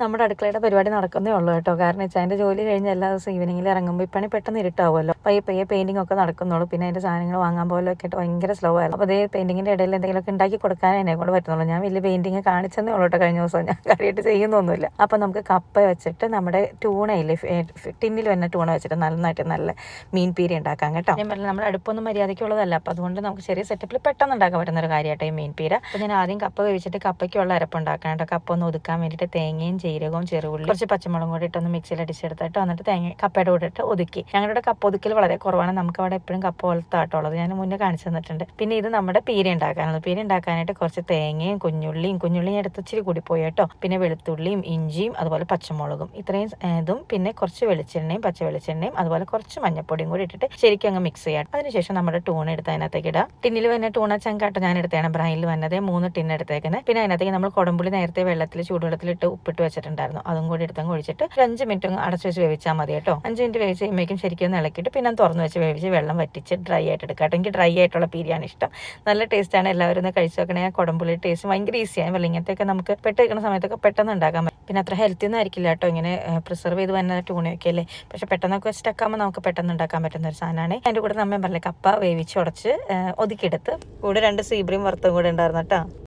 നമ്മുടെ അടുക്കളയുടെ പരിപാടി നടക്കുന്നേ ഉള്ളൂ കേട്ടോ. കാരണം വെച്ചാൽ അതിൻ്റെ ജോലി കഴിഞ്ഞ് എല്ലാ ദിവസവും ഈവനിങ്ങിൽ ഇറങ്ങുമ്പോൾ ഇപ്പണി പെട്ടെന്ന് ഇരുട്ടാവുമല്ലോ. പയ്യെ പെയിൻറ്റിംഗ് ഒക്കെ നടക്കുന്നുള്ളൂ. പിന്നെ അതിൻ്റെ സാധനങ്ങൾ വാങ്ങാൻ പോലൊക്കെ ആയിട്ട് ഭയങ്കര സ്ലോ ആയിരുന്നു. അപ്പോൾ അതേ പെയിൻറ്റിങ്ങിൻ്റെ ഇടയിൽ എന്തെങ്കിലുമൊക്കെ ഉണ്ടാക്കി കൊടുക്കാനേ എന്നെ കൊണ്ട് പറ്റുന്നുള്ളൂ. ഞാൻ വലിയ പെയിൻറ്റിങ് കാണിച്ചെന്നേ ഉള്ളൂ കേട്ടോ. കഴിഞ്ഞ ദിവസം ഞാൻ കാര്യമായിട്ട് ചെയ്യുന്നൊന്നുമില്ല. അപ്പോൾ നമുക്ക് കപ്പ വെച്ചിട്ട് നമ്മുടെ ടൂണയില്ലേ, ടിന്നിൽ വന്ന ടൂണ വെച്ചിട്ട് നന്നായിട്ട് നല്ല മീൻ പീരി ഉണ്ടാക്കാം കേട്ടോ. ഞാൻ പറഞ്ഞാൽ നമ്മുടെ അടുപ്പൊന്നും മര്യാദയ്ക്കുള്ളതല്ല. അപ്പോൾ അതുകൊണ്ട് നമുക്ക് ചെറിയ സെറ്റപ്പിൽ പെട്ടെന്ന് ഉണ്ടാക്കാൻ പറ്റുന്ന ഒരു കാര്യമായിട്ട് ഈ മീൻ പീര. അപ്പോൾ ഞാൻ ആദ്യം കപ്പ വേവിച്ചിട്ട് കപ്പയ്ക്കുള്ള അരപ്പ് ഉണ്ടാക്കണം കേട്ടോ. കപ്പ ഒന്ന് ഒതുക്കാൻ വേണ്ടിയിട്ട് തേങ്ങയും ജീരകവും ചെറുള്ളി കുറച്ച് പച്ചമുളകും കൂടി ഇട്ടൊന്ന് മിക്സിയിൽ അടിച്ചെടുത്തിട്ട് എന്നിട്ട് കപ്പയുടെ കൂടെ ഇട്ട് ഒതുക്കി. ഞങ്ങളുടെ കപ്പ ഒതുക്കൽ വളരെ കുറവാണ്. നമുക്ക് അവിടെ എപ്പോഴും കപ്പ പോലത്താട്ടുള്ളത് ഞാൻ മുന്നേ കാണിച്ചു തന്നിട്ടുണ്ട്. പിന്നെ ഇത് നമ്മുടെ പീര ഉണ്ടാക്കാനുള്ളത്. പീര ഉണ്ടാക്കാനായിട്ട് കുറച്ച് തേങ്ങയും കുഞ്ഞുള്ളിയും എടുത്ത് ഇച്ചിരി കൂടി പോയി കേട്ടോ. പിന്നെ വെളുത്തുള്ളിയും ഇഞ്ചിയും അതുപോലെ പച്ചമുളകും ഇത്രയും ഇതും പിന്നെ കുറച്ച് വെളിച്ചെണ്ണയും പച്ച വെളിച്ചെണ്ണയും അതുപോലെ കുറച്ച് മഞ്ഞപ്പൊടിയും കൂടി ഇട്ടിട്ട് ശരിക്കും അങ്ങ് മിക്സ് ചെയ്യാം. അതിനുശേഷം നമ്മുടെ ടൂൺ എടുത്ത് അതിനകത്തേക്ക് ഇടാം. ടിന്നിൽ വന്ന ടൂണ ചങ്കാട്ടോ ഞാൻ എടുത്തേണ്. ബ്രൈനിൽ വന്നത് 3 ടിൻ എടുത്തേക്കുന്നത്. പിന്നെ അതിനകത്തേക്ക് നമ്മൾ കുടംപുളി നേരത്തെ ചൂടുവെള്ളത്തിലിട്ട് ഉപ്പിട്ട് വെച്ചിട്ടുണ്ടായിരുന്നു. അതും കൂടി എടുത്തങ്ങ് ഒഴിച്ചിട്ട് 5 മിനിറ്റ് അടച്ചു വെച്ച് വേവിച്ചാൽ മതി കേട്ടോ. 5 മിനിറ്റ് വേവിച്ച് കഴിയുമ്പോഴേക്കും ശരിക്കും ഒന്ന് ഇളക്കിയിട്ട് പിന്നെ തുറന്ന് വെച്ച് വേവിച്ച് വെള്ളം വറ്റിച്ച് ഡ്രൈ ആയിട്ട് എടുക്കാം കേട്ടോ. എനിക്ക് ഡ്രൈ ആയിട്ടുള്ള പീരിയാണ് ഇഷ്ടം. നല്ല ടേസ്റ്റാണ്. എല്ലാവരും ഒന്ന് കഴിച്ചു നോക്കണേ. കുടംപുളി ടേസ്റ്റ് ഭയങ്കര ഈസിയാണ്. വെള്ളം ഇങ്ങനത്തെയൊക്കെ നമുക്ക് വെക്കുന്ന സമയത്തൊക്കെ പെട്ടെന്ന് ഉണ്ടാക്കാൻ പറ്റും. പിന്നെ അത്ര ഹെൽത്തി ഒന്നും ആയിരിക്കില്ല കേട്ടോ. ഇങ്ങനെ പ്രിസർവ് ചെയ്ത് വന്ന ടൂണയൊക്കെ അല്ലേ. പക്ഷെ പെട്ടെന്നൊക്കെ സ്റ്റക്കാകുമ്പോൾ നമുക്ക് പെട്ടെന്ന് ഉണ്ടാക്കാൻ പറ്റുന്ന ഒരു സാധനമാണ്. അതിൻ്റെ കൂടെ നമ്മൾ പറഞ്ഞില്ലേ കപ്പ വേവിച്ച് ഉടച്ച് ഒതുക്കിയെടുത്ത് കൂടെ 2 സീബ്രീം വറുത്തും കൂടെ ഉണ്ടായിരുന്നു കേട്ടോ.